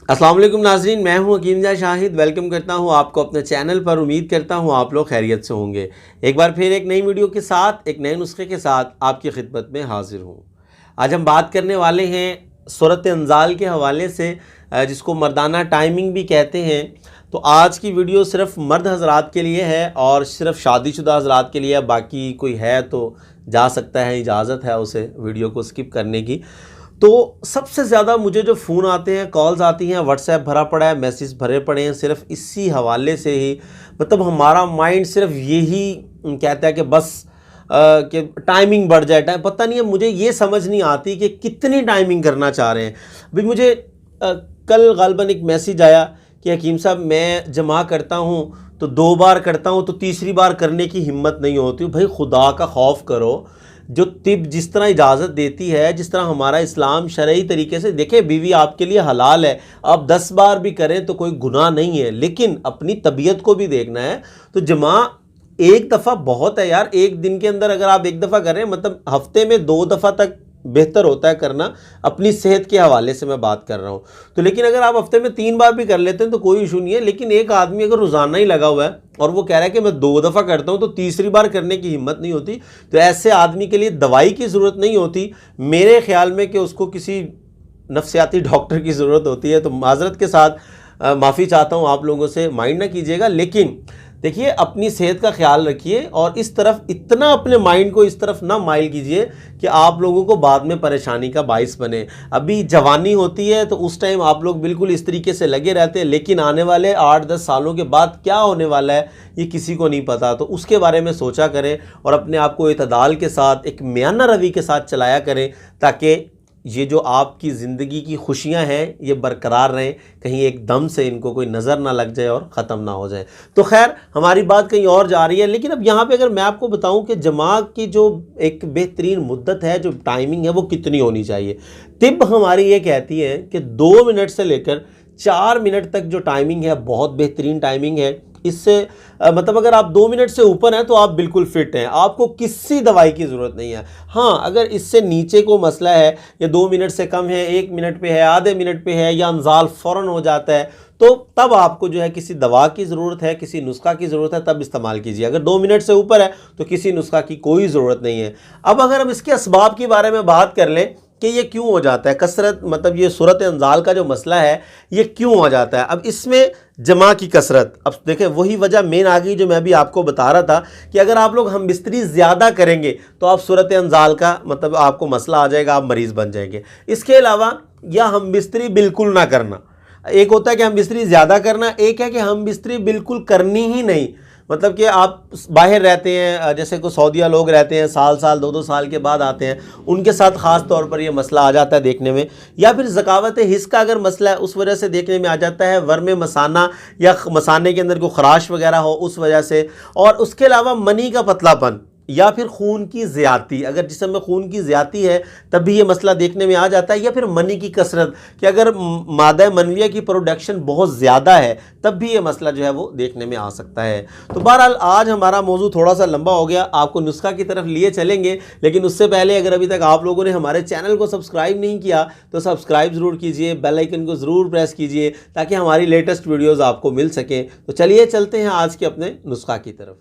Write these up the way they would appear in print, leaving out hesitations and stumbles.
अस्सलाम वालेकुम नाज़रीन, मैं हूं हकीम शाहिद। वेलकम करता हूं आपको अपने चैनल पर। उम्मीद करता हूं आप लोग खैरियत से होंगे। एक बार फिर एक नई वीडियो के साथ, एक नए नुस्खे के साथ आपकी खिदमत में हाजिर हूं। आज हम बात करने वाले हैं सूरत अंजाल के हवाले से, जिसको मर्दाना टाइमिंग भी कहते हैं। तो आज की वीडियो सिर्फ मर्द हजरात के लिए है और सिर्फ शादीशुदा हजरात के लिए है। बाकी कोई है तो जा सकता है, इजाज़त है उसे वीडियो को स्किप करने की। तो सबसे ज़्यादा मुझे जो फ़ोन आते हैं, कॉल्स आती हैं, व्हाट्सएप भरा पड़ा है, मैसेज भरे पड़े हैं, सिर्फ इसी हवाले से ही मतलब हमारा माइंड सिर्फ यही कहता है कि बस कि टाइमिंग बढ़ जाए। पता नहीं है, मुझे ये समझ नहीं आती कि कितनी टाइमिंग करना चाह रहे हैं। अभी मुझे कल गालबन एक मैसेज आया कि हकीम साहब मैं जमा करता हूँ तो 2 बार करता हूँ तो तीसरी बार करने की हिम्मत नहीं होती। भाई खुदा का खौफ करो। जो तिब जिस तरह इजाज़त देती है, जिस तरह हमारा इस्लाम शरई तरीके से, देखिए बीवी आपके लिए हलाल है, आप 10 बार भी करें तो कोई गुनाह नहीं है, लेकिन अपनी तबीयत को भी देखना है। तो जमा एक दफ़ा बहुत है यार। एक दिन के अंदर अगर आप एक दफ़ा करें, मतलब हफ्ते में 2 दफ़ा तक बेहतर होता है करना। अपनी सेहत के हवाले से मैं बात कर रहा हूँ। तो लेकिन अगर आप हफ्ते में 3 बार भी कर लेते हैं तो कोई इशू नहीं है। लेकिन एक आदमी अगर रोज़ाना ही लगा हुआ है और वो कह रहा है कि मैं 2 दफ़ा करता हूँ तो तीसरी बार करने की हिम्मत नहीं होती, तो ऐसे आदमी के लिए दवाई की ज़रूरत नहीं होती मेरे ख्याल में, कि उसको किसी नफ्सियाती डॉक्टर की ज़रूरत होती है। तो माजरत के साथ माफ़ी चाहता हूँ आप लोगों से, माइंड ना कीजिएगा। लेकिन देखिए अपनी सेहत का ख्याल रखिए और इस तरफ इतना अपने माइंड को इस तरफ ना माइल कीजिए कि आप लोगों को बाद में परेशानी का बाइस बने। अभी जवानी होती है तो उस टाइम आप लोग बिल्कुल इस तरीके से लगे रहते हैं, लेकिन आने वाले 8-10 सालों के बाद क्या होने वाला है ये किसी को नहीं पता। तो उसके बारे में सोचा करें और अपने आप को इतदाल के साथ, एक मियाना रवि के साथ चलाया करें, ताकि ये जो आपकी ज़िंदगी की खुशियां हैं ये बरकरार रहें, कहीं एकदम से इनको कोई नज़र ना लग जाए और ख़त्म ना हो जाए। तो खैर हमारी बात कहीं और जा रही है। लेकिन अब यहाँ पे अगर मैं आपको बताऊं कि जमा की जो एक बेहतरीन मुद्दत है, जो टाइमिंग है, वो कितनी होनी चाहिए। तिब हमारी ये कहती है कि 2 मिनट से लेकर 4 मिनट तक जो टाइमिंग है बहुत बेहतरीन टाइमिंग है। इससे मतलब अगर आप 2 मिनट से ऊपर हैं तो आप बिल्कुल फिट हैं, आपको किसी दवाई की ज़रूरत नहीं है। हाँ, अगर इससे नीचे को मसला है या 2 मिनट से कम है, 1 मिनट पे है, आधे मिनट पे है, या अंजाल फ़ौरन हो जाता है, तो तब आपको जो है किसी दवा की ज़रूरत है, किसी नुस्खा की ज़रूरत है, तब इस्तेमाल कीजिए। अगर 2 मिनट से ऊपर है तो किसी नुस्खा की कोई ज़रूरत नहीं है। अब अगर हम इसके असबाब के बारे में बात कर लें कि ये क्यों हो जाता है, कसरत मतलब ये सूरत अंजाल का जो मसला है ये क्यों हो जाता है। अब इसमें जमा की कसरत, अब देखें वही वजह मेन आ गई जो मैं भी आपको बता रहा था कि अगर आप लोग हम बिस्तरी ज़्यादा करेंगे तो आप सूरत अंजाल का मतलब आपको मसला आ जाएगा, आप मरीज़ बन जाएंगे। इसके अलावा या हम बिस्तरी बिल्कुल ना करना, एक होता है कि हम बिस्तरी ज़्यादा करना, एक है कि हम बिस्तरी बिल्कुल करनी ही नहीं। मतलब कि आप बाहर रहते हैं, जैसे को सऊदीया लोग रहते हैं, साल 2-2 साल के बाद आते हैं, उनके साथ ख़ास तौर पर ये मसला आ जाता है देखने में। या फिर ज़कावत हिस्स का अगर मसला है उस वजह से देखने में आ जाता है, वर्म मसाना या मसाने के अंदर कोई खराश वगैरह हो उस वजह से। और उसके अलावा मनी का पतलापन या फिर खून की ज़्यादती, अगर जिस्म में खून की ज़्यादती है तब भी ये मसला देखने में आ जाता है। या फिर मनी की कसरत, कि अगर मादा मनविया की प्रोडक्शन बहुत ज़्यादा है तब भी ये मसला जो है वो देखने में आ सकता है। तो बहरहाल आज हमारा मौजू थोड़ा सा लंबा हो गया, आपको नुस्खा की तरफ लिए चलेंगे। लेकिन उससे पहले अगर अभी तक आप लोगों ने हमारे चैनल को सब्सक्राइब नहीं किया तो सब्सक्राइब ज़रूर कीजिए, बेल आइकन को ज़रूर प्रेस कीजिए ताकि हमारी लेटेस्ट वीडियोज़ आपको मिल सकें। तो चलिए चलते हैं आज के अपने नुस्खा की तरफ।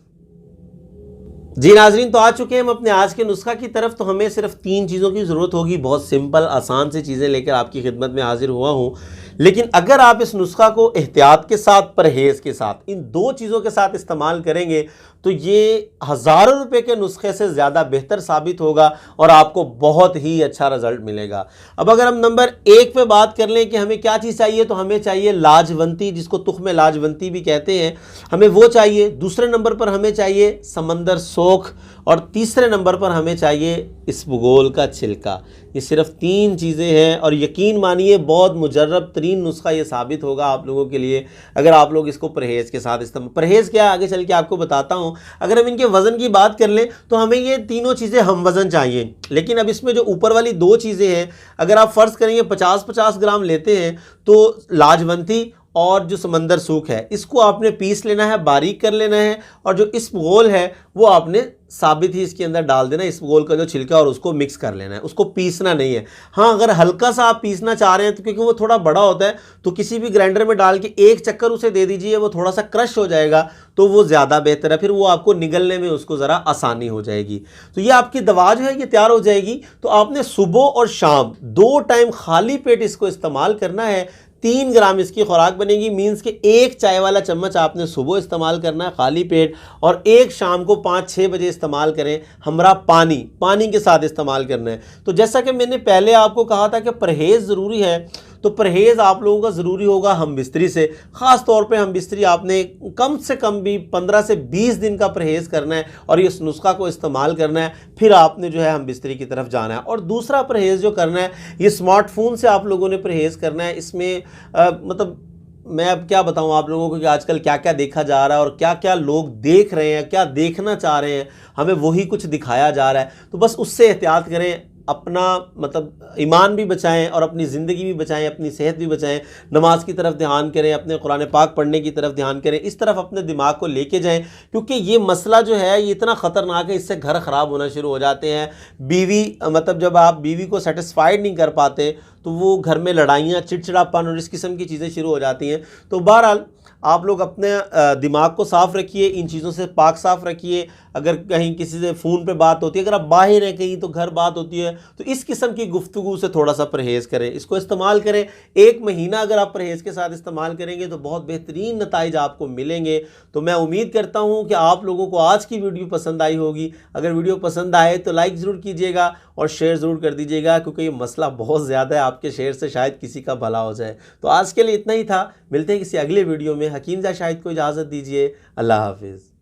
जी नाजरीन, तो आ चुके हैं हम अपने आज के नुस्खा की तरफ। तो हमें सिर्फ 3 चीज़ों की ज़रूरत होगी, बहुत सिंपल आसान सी चीज़ें लेकर आपकी खिदमत में हाजिर हुआ हूँ। लेकिन अगर आप इस नुस्खा को एहतियात के साथ, परहेज़ के साथ, इन 2 चीज़ों के साथ इस्तेमाल करेंगे तो ये हज़ारों रुपए के नुस्खे से ज़्यादा बेहतर साबित होगा और आपको बहुत ही अच्छा रिजल्ट मिलेगा। अब अगर हम नंबर 1 पे बात कर लें कि हमें क्या चीज़ चाहिए, तो हमें चाहिए लाजवंती, जिसको तुख्म लाजवंती भी कहते हैं, हमें वो चाहिए। दूसरे नंबर पर हमें चाहिए समंदर सोख और तीसरे नंबर पर हमें चाहिए इसबगोल का छिलका। ये सिर्फ 3 चीज़ें हैं और यकीन मानिए बहुत मुजर्रब तरीन नुस्खा ये साबित होगा आप लोगों के लिए अगर आप लोग इसको परहेज़ के साथ इस्तेमाल। परहेज़ क्या है आगे चल के आपको बताता हूँ। अगर हम इनके वज़न की बात कर लें तो हमें ये तीनों चीज़ें हम वज़न चाहिए। लेकिन अब इसमें जो ऊपर वाली 2 चीज़ें हैं, अगर आप फ़र्ज़ करेंगे 50-50 ग्राम लेते हैं तो लाजवंती और जो समंदर सूख है इसको आपने पीस लेना है, बारीक कर लेना है, और जो इसबगोल है वो आपने साबित ही इसके अंदर डाल देना, इसबगोल का जो छिलका, और उसको मिक्स कर लेना है, उसको पीसना नहीं है। हाँ, अगर हल्का सा आप पीसना चाह रहे हैं तो क्योंकि वो थोड़ा बड़ा होता है तो किसी भी ग्राइंडर में डाल के एक चक्कर उसे दे दीजिए, वो थोड़ा सा क्रश हो जाएगा तो वो ज़्यादा बेहतर है, फिर वो आपको निगलने में उसको ज़रा आसानी हो जाएगी। तो ये आपकी दवा जो है ये तैयार हो जाएगी। तो आपने सुबह और शाम 2 टाइम खाली पेट इसको इस्तेमाल करना है। 3 ग्राम इसकी खुराक बनेगी, मीन्स के 1 चाय वाला चम्मच आपने सुबह इस्तेमाल करना है खाली पेट, और एक शाम को 5-6 बजे इस्तेमाल करें, हमरा पानी के साथ इस्तेमाल करना है। तो जैसा कि मैंने पहले आपको कहा था कि परहेज़ ज़रूरी है, तो परहेज़ आप लोगों का ज़रूरी होगा हम बिस्तरी से। ख़ास तौर पे हम बिस्तरी आपने कम से कम भी 15 से 20 दिन का परहेज़ करना है और इस नुस्खा को इस्तेमाल करना है, फिर आपने जो है हम बिस्तरी की तरफ जाना है। और दूसरा परहेज़ जो करना है ये स्मार्टफोन से आप लोगों ने परहेज़ करना है। इसमें मतलब मैं अब क्या बताऊं आप लोगों को कि आजकल क्या क्या देखा जा रहा है और क्या क्या लोग देख रहे हैं, क्या देखना चाह रहे हैं, हमें वही कुछ दिखाया जा रहा है। तो बस उससे एहतियात करें, अपना मतलब ईमान भी बचाएं और अपनी ज़िंदगी भी बचाएं, अपनी सेहत भी बचाएं, नमाज की तरफ ध्यान करें, अपने कुरान पाक पढ़ने की तरफ ध्यान करें, इस तरफ अपने दिमाग को लेके जाएं, क्योंकि ये मसला जो है ये इतना ख़तरनाक है, इससे घर ख़राब होना शुरू हो जाते हैं। बीवी मतलब जब आप बीवी को सेटिस्फाइड नहीं कर पाते तो वो घर में लड़ाइयाँ, चिड़चिड़ापन और इस किस्म की चीज़ें शुरू हो जाती हैं। तो बहरहाल आप लोग अपने दिमाग को साफ़ रखिए, इन चीज़ों से पाक साफ़ रखिए। अगर कहीं किसी से फ़ोन पे बात होती है, अगर आप बाहर हैं कहीं तो घर बात होती है, तो इस किस्म की गुफ्तगू से थोड़ा सा परहेज़ करें, इसको इस्तेमाल करें। 1 महीना अगर आप परहेज़ के साथ इस्तेमाल करेंगे तो बहुत बेहतरीन नताइज आपको मिलेंगे। तो मैं उम्मीद करता हूँ कि आप लोगों को आज की वीडियो पसंद आई होगी। अगर वीडियो पसंद आए तो लाइक ज़रूर कीजिएगा और शेयर ज़रूर कर दीजिएगा, क्योंकि ये मसला बहुत ज़्यादा है, आपके शेयर से शायद किसी का भला हो जाए। तो आज के लिए इतना ही था, मिलते हैं किसी अगले वीडियो में। हकीम जा शाहिद को इजाज़त दीजिए, अल्लाह हाफिज़।